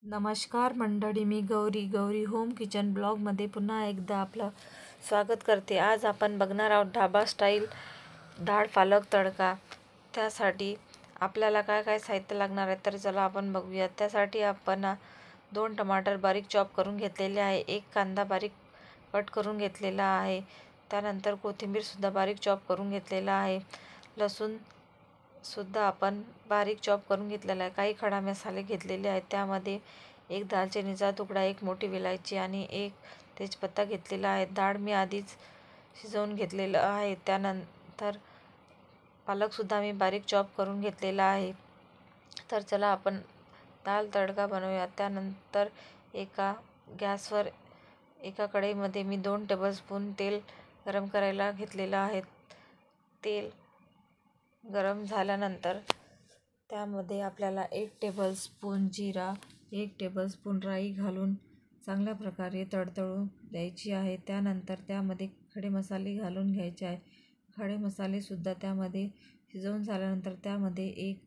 नमस्कार मंडळी, मी Gauri home kitchen ब्लॉगमध्ये पुन्हा एकदा आपलं स्वागत करते। आज आपण बघणार आहोत ढाबा स्टाईल डाळ पालक तडका। त्यासाठी आपल्याला काय काय साहित्य लागणार आहे तर चला आपण बघूया। त्यासाठी आपण 2 टमाटर बारीक चॉप करून घेतलेले आहे, 1 कांदा बारीक कट करून घेतलेला आहे, त्यानंतर कोथिंबीर सुद्धा बारीक चॉप करून घेतलेला आहे, लसूण सुद्धा आपण बारीक चॉप करून घेतलेला आहे, काही खडा मसाले घेतलेले आहेत, त्यामध्ये 1 दालचिनीचा तुकडा, 1 मोठी विलायची आणि 1 तेजपत्ता घेतलेला आहे। डाळ मी आधीच शिजवून घेतलेलं आहे। त्यानंतर पालक सुद्धा मी बारीक चॉप करून घेतलेला आहे। तर चला आपण दाल तडका बनवूया। त्यानंतर गॅसवर एका कढईमध्ये मी 2 टेबलस्पून तेल गरम करायला घेतलेलं आहे। तेल गरम झाल्यानंतर त्यामध्ये आपल्याला 1 टेबलस्पून जिरा, 1 टेबलस्पून राई घालून चांगल्या प्रकारे तडतडून द्यायची आहे। त्यानंतर त्यामध्ये खडे मसाले घालून घ्यायचे आहे। खडे मसाले सुद्धा त्यामध्ये शिजवून झाल्यानंतर त्यामध्ये 1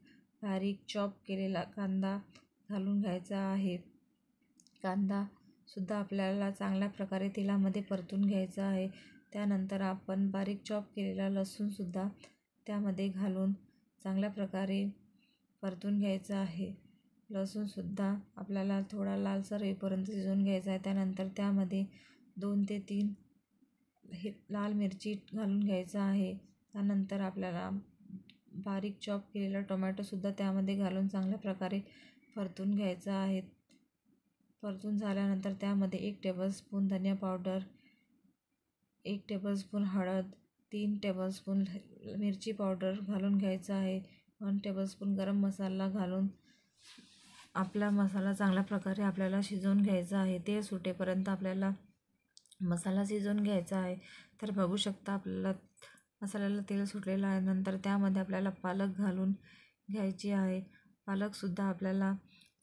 बारीक चॉप केलेला कांदा घालून घ्यायचा आहे। कांदा सुद्धा आपल्याला चांगल्या प्रकारे तेलामध्ये परतून घ्यायचा आहे। त्यानंतर आपण बारीक चॉप केलेला लसूण सुद्धा त्यामध्ये घालून चांगल्या प्रकारे परतून घ्यायचा आहे। लसूण सुद्धा आपल्याला थोडा लालसर होईपर्यंत शिजवून घ्यायचा आहे। त्यानंतर त्यामध्ये 2 ते 3 लाल मिरची घालून घ्यायचा आहे। त्यानंतर आपल्याला बारीक चॉप केलेला टोमॅटो सुद्धा त्यामध्ये घालून चांगल्या प्रकारे परतून घ्यायचा आहे। परतून झाल्यानंतर त्यामध्ये 1 टेबलस्पून धनिया पावडर, 1 टेबलस्पून हळद, 3 टेबलस्पून मिरची पावडर घालून घ्यायचा आहे। 1 टेबलस्पून गरम मसाला घालून आपला मसाला चांगल्या प्रकारे आपल्याला शिजवून घ्यायचा आहे। तेल सुटेपर्यंत आपल्याला मसाला शिजवून घ्यायचा आहे। तर बघू शकता आपल्याला मसाल्याला तेल सुटलेलं आहे। नंतर त्यामध्ये आपल्याला पालक घालून घ्यायची आहे। पालकसुद्धा आपल्याला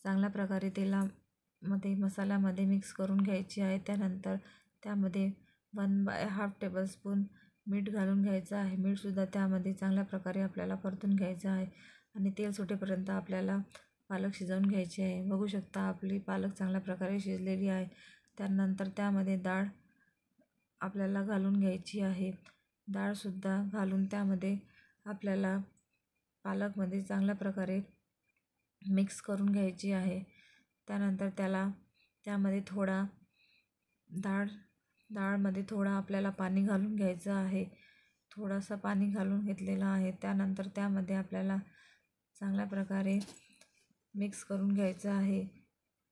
चांगल्या प्रकारे तेलामध्ये मसाल्यामध्ये मिक्स करून घ्यायची आहे। त्यानंतर त्यामध्ये 1/2 टेबलस्पून मीठ घालून घ्यायचं आहे। मीठसुद्धा त्यामध्ये चांगल्या प्रकारे आपल्याला परतून घ्यायचं आहे आणि तेल सुटेपर्यंत आपल्याला पालक शिजवून घ्यायची आहे। बघू शकता आपली पालक चांगल्या प्रकारे शिजलेली आहे। त्यानंतर त्यामध्ये डाळ आपल्याला घालून घ्यायची आहे। डाळसुद्धा घालून त्यामध्ये आपल्याला पालकमध्ये चांगल्या प्रकारे मिक्स करून घ्यायची आहे। त्यानंतर त्यामध्ये थोडा डाळमध्ये थोडा आपल्याला पाणी घालून घ्यायचं आहे। थोडंसं पाणी घालून घेतलेलं आहे। त्यानंतर त्यामध्ये आपल्याला चांगल्या प्रकारे मिक्स करून घ्यायचं आहे।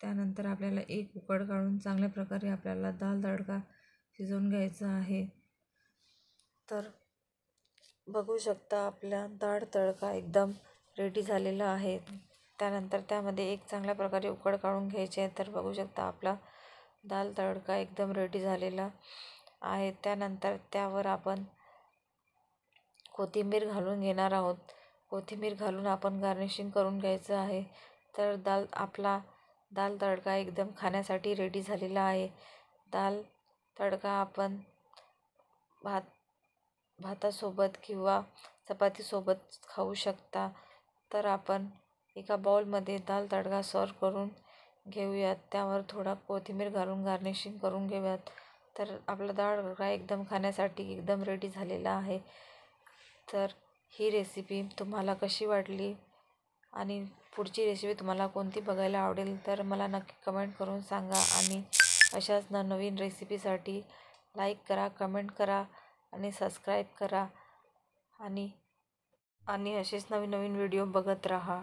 त्यानंतर आपल्याला 1 उकड काढून चांगल्या प्रकारे आपल्याला दाल तडका शिजवून घ्यायचा आहे। तर बघू शकता आपला डाळ तडका एकदम रेडी झालेला आहे। त्यानंतर त्यामध्ये 1 चांगल्या प्रकारे उकड काढून घ्यायची आहे। तर बघू शकता आपला दाल तडका एकदम रेडी झालेला आहे। त्यानंतर त्यावर आपण कोथिंबीर घालून घेणार आहोत। कोथिंबीर घालून आपण गार्निशिंग करून घ्यायचं आहे। तर आपला दाल तडका एकदम खाण्यासाठी रेडी झालेला आहे। दाल तडका आपण भातासोबत किंवा चपातीसोबत खाऊ शकता। तर आपण एका बाउलमध्ये दाल तडका सर्व करून घेऊयात। त्यावर थोडा कोथिंबीर घालून गार्निशिंग करून घेऊयात। तर आपला दाल तडका एकदम खाण्यासाठी एकदम रेडी झालेला आहे। तर ही रेसिपी तुम्हाला कशी वाटली आणि पुढची रेसिपी तुम्हाला कोणती बघायला आवडेल तर मला नक्की कमेंट करून सांगा। आणि अशाच नवनवीन रेसिपीसाठी लाईक करा, कमेंट करा आणि सबस्क्राईब करा आणि असेच नवीन व्हिडिओ बघत राहा।